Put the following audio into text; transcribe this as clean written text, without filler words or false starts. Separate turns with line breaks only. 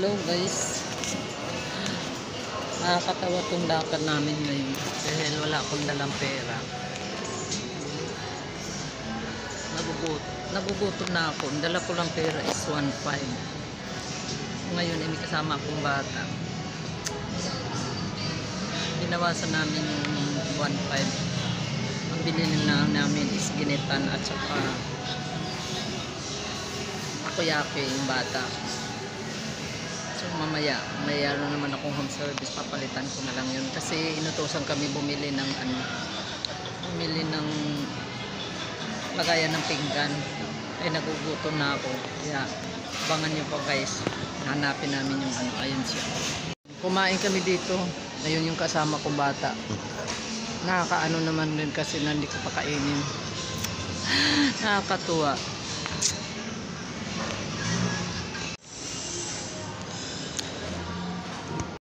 Hello guys, nakakatawa tong lakad namin ngayon dahil wala akong dalang pera. Nagugutom na ako. Ang dala ko lang pera is 1.5. Ngayon ay may kasama akong bata, binawasan namin yung 1.5. Ang bilhin na namin is ginitan at saka takoyaki yung bata. So mamaya mayroon naman akong home service, papalitan ko na lang yun kasi inutusan kami bumili ng lagayan ng pinggan. Ay nagugutom na ako, kaya abangan nyo pa guys, hanapin namin yung ayun siya. Kumain kami dito, ayun yung kasama kong bata. Nakakaano naman din kasi na hindi ko pakainin. Nakakatuwa.